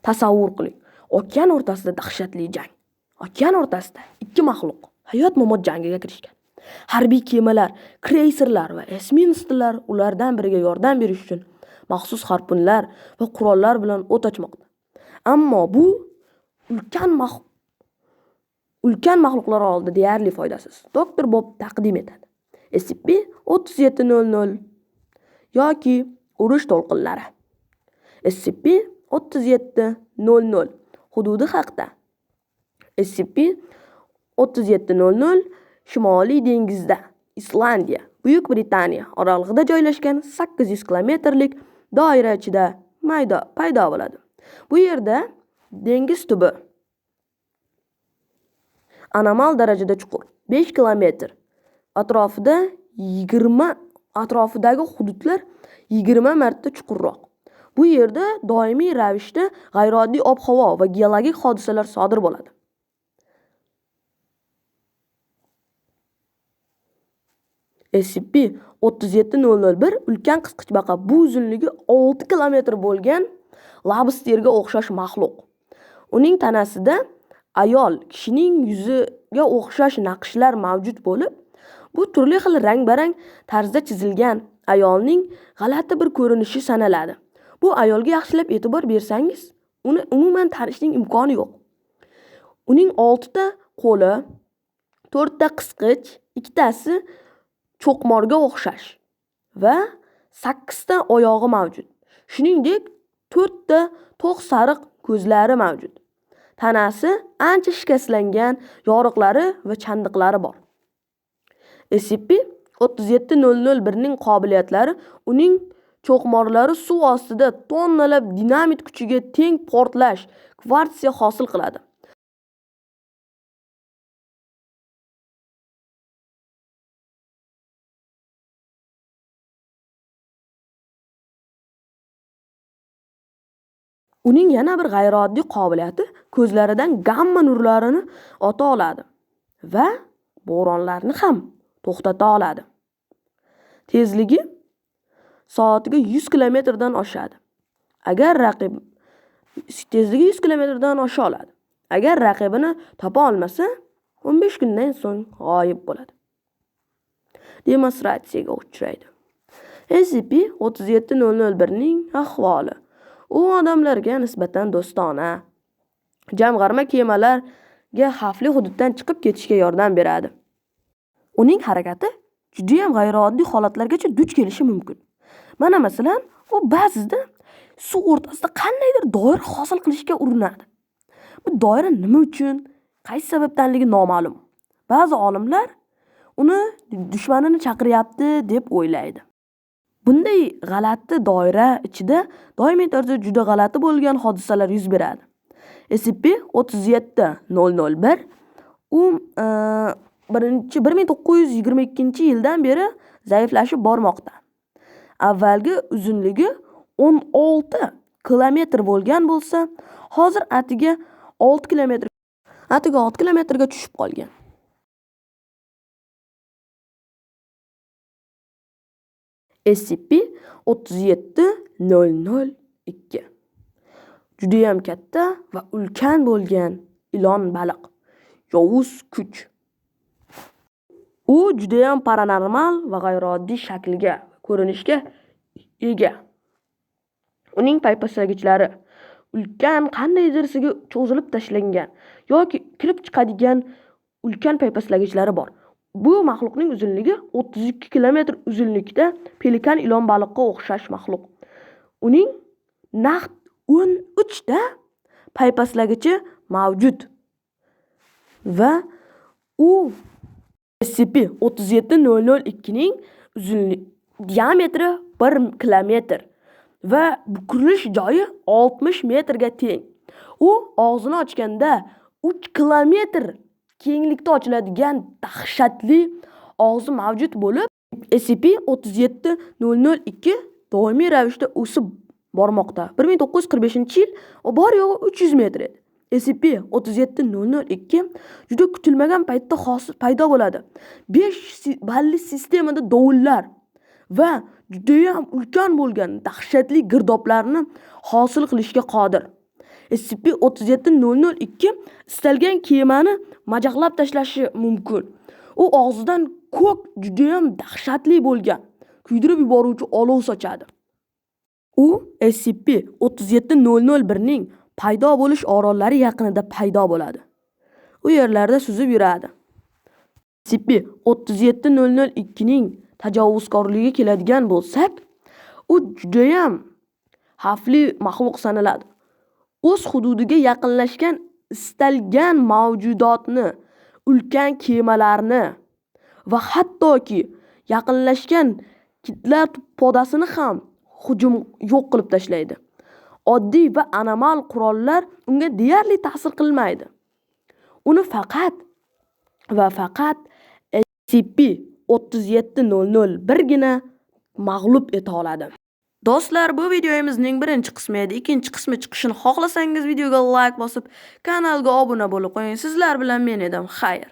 Tasavvur qiling. Okean o'rtasida dahshatli jang. Okean o'rtasida ikki maxluq hayot-mamot jangiga kirishgan. Harbiy kemalar, kreyserlar va esminsterlar ulardan biriga yordam berish uchun maxsus harpunlar va qurollar bilan o't ochmoqda. Ammo bu ulkan maxluqlar oldida deyarli foydasiz. Doktor Bob taqdim etadi. SCP-3700 yoki urush to'lqinlari. SCP-3700 hududi haqida. SCP-3700 Shimoliy dengizda, Islandiya, Buyuk Britaniya oralig'ida joylashgan 800 kilometrlik doira ichida paydo bo'ladi. Bu yerda dengiz tubi anomal darajada chuqur, 5 kilometr. Atrofidagi hududlar 20 marta chuqurroq. Bu yerda doimiy ravishda g'ayrioddiy ob-havo va geologik hodisalar sodir bo'ladi. SCP-3701 ulkan qisqichbaqa, bu uzunligi 6 kilometr bo'lgan lobsterga o'xshash maxluq. Uning tanasida ayol kishining yuziga o'xshash naqshlar mavjud bo'lib, bu turli xil rang-barang tarzda chizilgan ayolning g'alati bir ko'rinishi sanaladi. Bu ayolga yaxshilab e'tibor bersangiz, uni umuman tanishning imkoni yo'q. Uning 6 ta qo'li, 4 ta qisqich, 2 tasi cho'qmorga o'xshash va 8 ta oyog'i mavjud. Shuningdek, 4 ta to'q sariq ko'zlari mavjud. Tanasi ancha shikastlangan, yoriqlari va chandiqlari bor. SCP-3701 ning qobiliyatlari uning cho'qmorlari suv ostida tonnalab dinamit kuchiga teng portlash kvartsiya hosil qiladi. Uning yana bir g'ayrioddiy qobiliyati ko'zlaridan gamma nurlarini ota oladi va bo'ronlarni ham to'xtata oladi. Tezligi soatiga 100 kilometrdan oshadi. Agar raqibini topa olmasa, 15 kundan so'ng g'oyib bo'ladi. Demonstratsiyaga uchraydi. SCP-3701 ning ahvoli. U odamlarga nisbatan do'stona. Jamg'arma kemalarga xavfli hududdan chiqib ketishga yordam beradi. Uning harakati juda ham g'ayrioddiy holatlargacha duch kelishi mumkin. Mana masalan, u ba'zida suv o'rtasida qandaydir doira hosil qilishga urinadi. Bu doira nima uchun, qaysi sababdanligi noma'lum. Ba'zi olimlar uni dushmanini chaqiryapti deb o'ylaydi. Bunday g'alati doira ichida doimiy tarzda juda g'alati bo'lgan hodisalar yuz beradi. SCP-3701 u 1922-yildan beri zaiflashib bormoqda. Avvalgi uzunligi 16 kilometr bo'lgan bo'lsa, hozir atiga 6 kilometrga tushib qolgan. SCP-3702 juda ham katta va ulkan bo'lgan ilon baliq, yovuz kuch. U juda ham paranormal va g'ayrioddiy shaklga, ko'rinishga ega. Uning paypaslagichlari ulkan qandaydirsiga cho'zilib tashlangan yoki kirib chiqadigan ulkan paypaslagichlari bor. Bu maxluqning uzunligi 32 kilometr uzunlikda pelikan ilon baliqqa o'xshash maxluq. Uning naqd 13 ta paypaslagichi mavjud va u SCP-3702 ning diametri 1 kilometr va bukrilish joyi 60 metrga teng. U og'zini ochganda 3 kilometr kenglikda ochiladigan dahshatli og'zi mavjud bo'lib, SCP-3702 doimiy ravishda o'sib bormoqda. 1945-yil bor yo'g'i 300 metr edi. SCP-3702 juda kutilmagan paytda paydo bo'ladi. 5 balli sistemada dovullar va juda ham ulkan bo'lgan dahshatli girdoblarni hosil qilishga qodir. SCP-37-002 istalgan kemani majaqlab tashlashi mumkin. U og'zidan ko'k, juda ham dahshatli bo'lgan, kuydirib yuboruvchi olov sochadi. U SCP-37-001 ning paydo bo'lish orollari yaqinida paydo bo'ladi. U yerlarda suzib yuradi. SCP-37-002 ning tajovuzkorligiga keladigan bo'lsak, u juda ham xavfli maxluq sanaladi. O'z hududiga yaqinlashgan istalgan mavjudotni, ulkan kemalarni va hattoki yaqinlashgan kitlar podasini ham yo'q qilib tashlaydi. Oddiy va anomal qurollar unga deyarli ta'sir qilmaydi. Uni faqat va faqat SCP-37-001 gina mag'lub eta oladi. Do'stlar, bu videomizning birinchi qismi edi. Ikkinchi qismi chiqishini xohlasangiz videoga like bosib, kanalga obuna bo'lib qo'ying. Sizlar bilan men edim. Xayr.